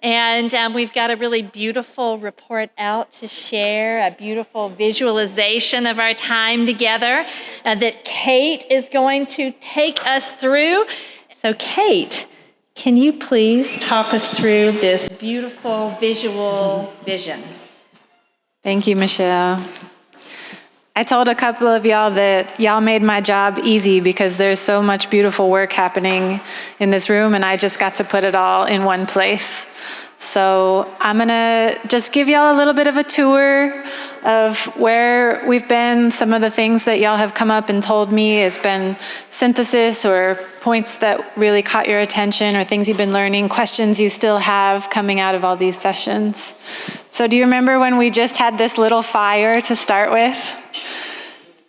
And we've got a really beautiful report out to share, a beautiful visualization of our time together that Kate is going to take us through. So Kate, can you please talk us through this beautiful visual vision? Thank you, Michelle. I told a couple of y'all that y'all made my job easy because there's so much beautiful work happening in this room, and I just got to put it all in one place. So I'm gonna just give y'all a little bit of a tour of where we've been. Some of the things that y'all have come up and told me has been synthesis or points that really caught your attention or things you've been learning, questions you still have coming out of all these sessions. So do you remember when we just had this little fire to start with?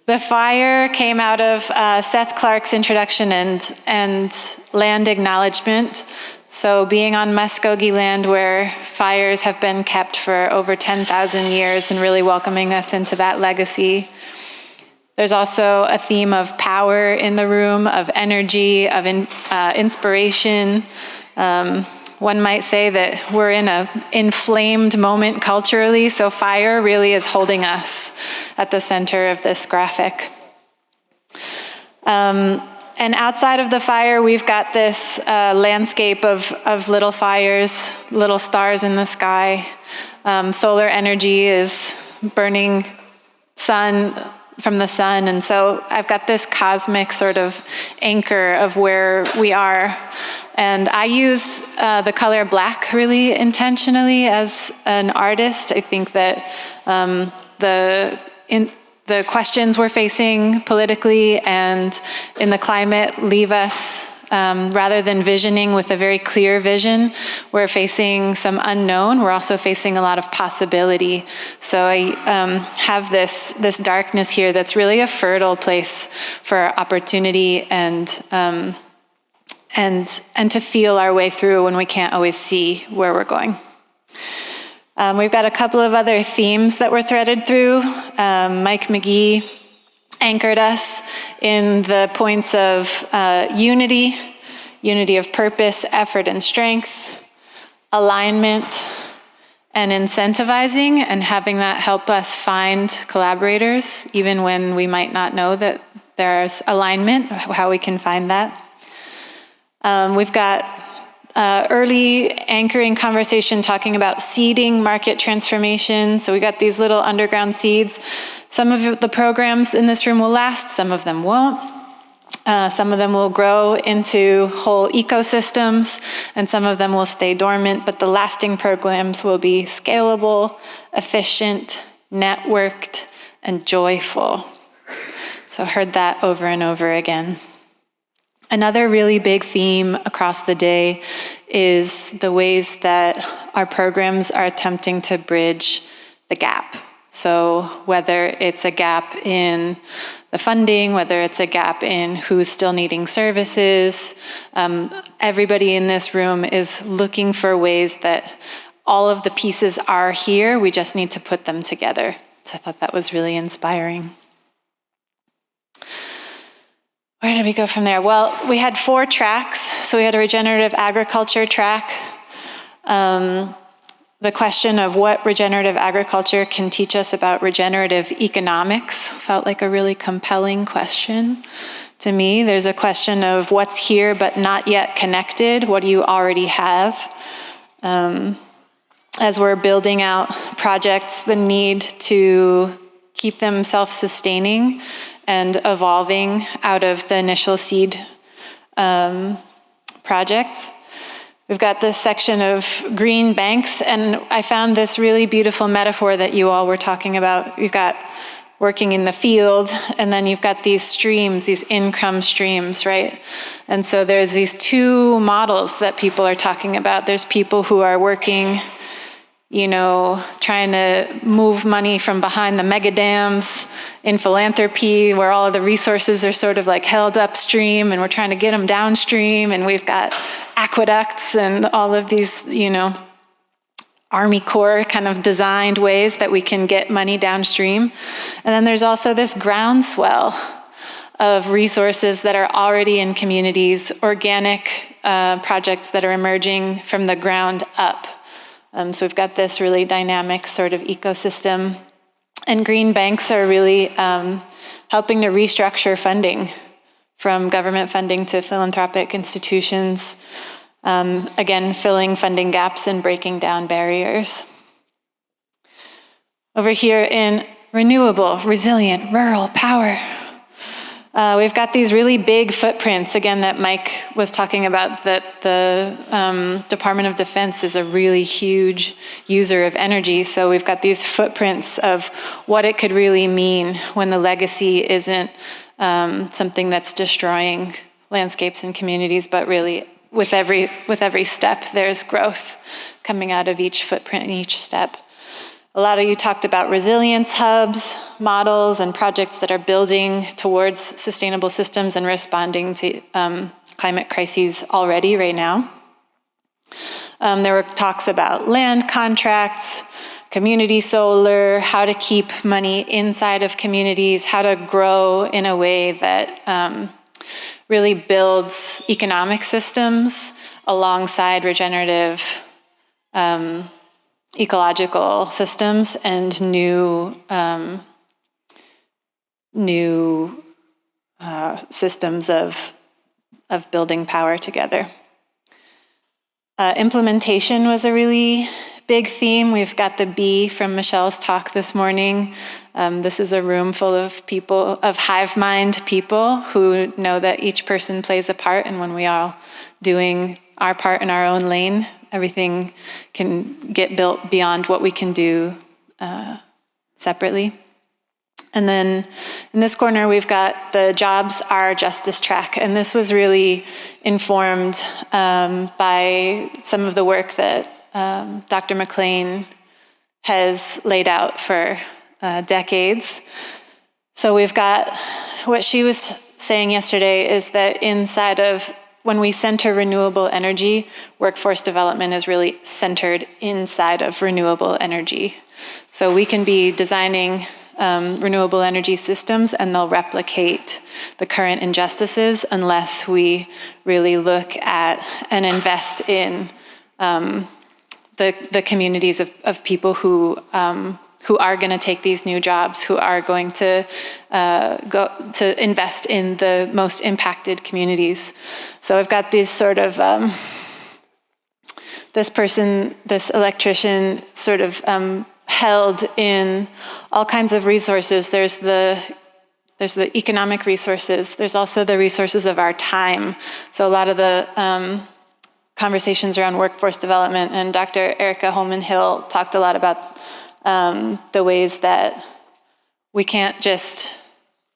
The fire came out of Seth Clark's introduction and land acknowledgement. So being on Muskogee land where fires have been kept for over 10,000 years and really welcoming us into that legacy. There's also a theme of power in the room, of energy, of inspiration. One might say that we're in an inflamed moment culturally, so fire really is holding us at the center of this graphic. And outside of the fire, we've got this landscape of little fires, little stars in the sky. Solar energy is burning from the sun, and so I've got this cosmic sort of anchor of where we are. And I use the color black really intentionally as an artist. I think that the questions we're facing politically and in the climate leave us, rather than visioning with a very clear vision, we're facing some unknown. We're also facing a lot of possibility. So I have this darkness here that's really a fertile place for opportunity and to feel our way through when we can't always see where we're going. We've got a couple of other themes that were threaded through. Mike McGee anchored us in the points of unity of purpose, effort, and strength, alignment, and incentivizing, and having that help us find collaborators, even when we might not know that there's alignment, how we can find that. We've got early anchoring conversation talking about seeding market transformation. So we got these little underground seeds. Some of the programs in this room will last, some of them won't. Some of them will grow into whole ecosystems, and some of them will stay dormant, but the lasting programs will be scalable, efficient, networked, and joyful. So heard that over and over again. Another really big theme across the day is the ways that our programs are attempting to bridge the gap. So whether it's a gap in the funding, whether it's a gap in who's still needing services, everybody in this room is looking for ways that all of the pieces are here, we just need to put them together. So I thought that was really inspiring. Where did we go from there? Well, we had 4 tracks. So we had a regenerative agriculture track. The question of what regenerative agriculture can teach us about regenerative economics felt like a really compelling question to me. There's a question of what's here but not yet connected. What do you already have? As we're building out projects, the need to keep them self-sustaining and evolving out of the initial seed projects. We've got this section of green banks, and I found this really beautiful metaphor that you all were talking about. You've got working in the field, and then you've got these streams, these income streams, right? And so there's these 2 models that people are talking about. There's people who are working, trying to move money from behind the mega dams in philanthropy, where all of the resources are sort of like held upstream, and we're trying to get them downstream, and we've got aqueducts and all of these, Army Corps kind of designed ways that we can get money downstream. And then there's also this groundswell of resources that are already in communities, organic projects that are emerging from the ground up. So we've got this really dynamic sort of ecosystem. And green banks are really helping to restructure funding from government funding to philanthropic institutions. Again, filling funding gaps and breaking down barriers. Over here in renewable, resilient, rural power, we've got these really big footprints, again, that Mike was talking about, that the Department of Defense is a really huge user of energy. So we've got these footprints of what it could really mean when the legacy isn't something that's destroying landscapes and communities, but really with every step, there's growth coming out of each footprint and each step. A lot of you talked about resilience hubs, models, and projects that are building towards sustainable systems and responding to climate crises already right now. There were talks about land contracts, community solar, how to keep money inside of communities, how to grow in a way that really builds economic systems alongside regenerative ecological systems and new systems of building power together. Implementation was a really big theme. We've got the B from Michelle's talk this morning. This is a room full of people, of hive mind people who know that each person plays a part, and when we are all doing our part in our own lane, everything can get built beyond what we can do separately. And then in this corner, we've got the Jobs Are Justice track. And this was really informed by some of the work that Dr. McLean has laid out for decades. So we've got, what she was saying yesterday is that inside of, when we center renewable energy, workforce development is really centered inside of renewable energy. So we can be designing renewable energy systems and they'll replicate the current injustices unless we really look at and invest in the communities of people who are going to take these new jobs, who are going to go to invest in the most impacted communities. So I've got these sort of, this electrician sort of held in all kinds of resources. There's the economic resources. There's also the resources of our time. So a lot of the conversations around workforce development, and Dr. Erica Holman-Hill talked a lot about the ways that we can't just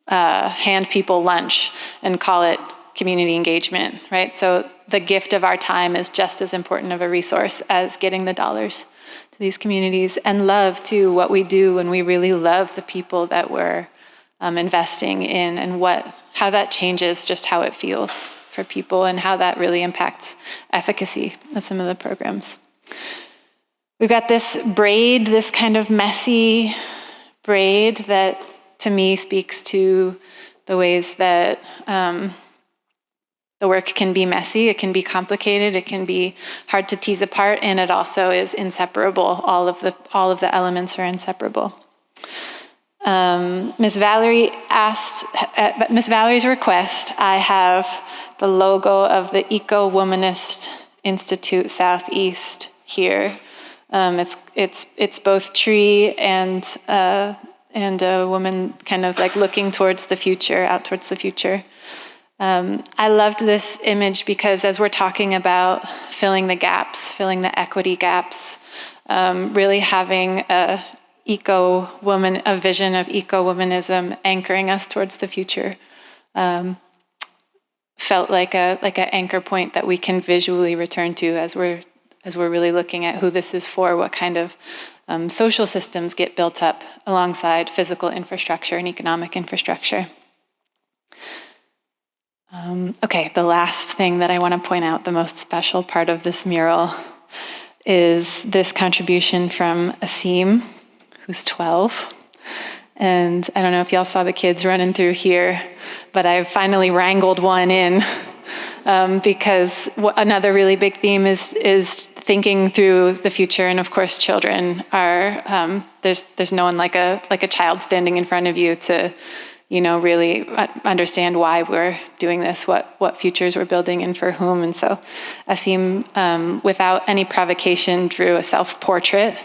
hand people lunch and call it community engagement, right? So the gift of our time is just as important of a resource as getting the dollars to these communities, and love too, what we do when we really love the people that we're investing in, and how that changes just how it feels for people and how that really impacts efficacy of some of the programs. We've got this braid, this kind of messy braid that to me speaks to the ways that the work can be messy, it can be complicated, it can be hard to tease apart, and it also is inseparable. All of the elements are inseparable. Ms. Valerie asked, at Ms. Valerie's request, I have the logo of the Eco-Womanist Institute Southeast here. It's both tree and a woman kind of like looking towards the future, out towards the future. I loved this image because as we're talking about filling the gaps, filling the equity gaps, really having a vision of eco-womanism anchoring us towards the future, felt like an anchor point that we can visually return to as we're really looking at who this is for, what kind of social systems get built up alongside physical infrastructure and economic infrastructure. Okay, the last thing that I want to point out, the most special part of this mural, is this contribution from Asim, who's 12. And I don't know if y'all saw the kids running through here, but I finally wrangled one in because another really big theme is thinking through the future, and of course, children are. There's no one like a child standing in front of you to, really understand why we're doing this, what futures we're building, and for whom. And so, Asim, without any provocation, drew a self-portrait,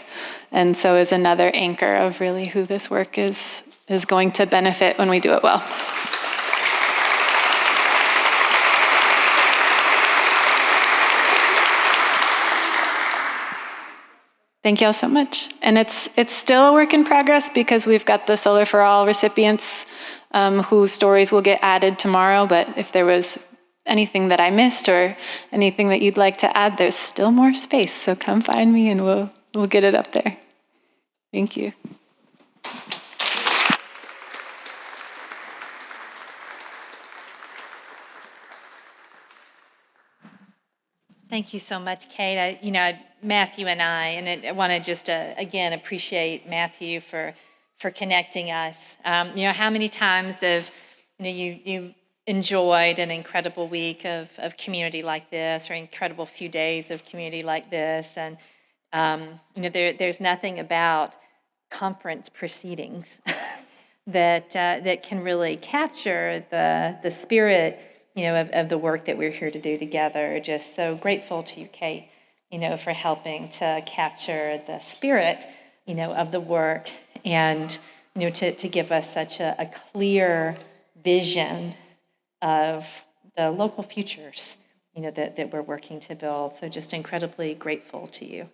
and so is another anchor of really who this work is going to benefit when we do it well. Thank you all so much. And it's still a work in progress because we've got the Solar for All recipients whose stories will get added tomorrow. But if there was anything that I missed or anything that you'd like to add, there's still more space. So come find me and we'll get it up there. Thank you. Thank you so much, Kate. Matthew and I want to just again appreciate Matthew for connecting us. How many times have you enjoyed an incredible week of community like this, or incredible few days of community like this, and there's nothing about conference proceedings that can really capture the spirit of the work that we're here to do together. Just so grateful to you, Kate, for helping to capture the spirit, of the work, and, to give us such a clear vision of the local futures, that we're working to build. So just incredibly grateful to you.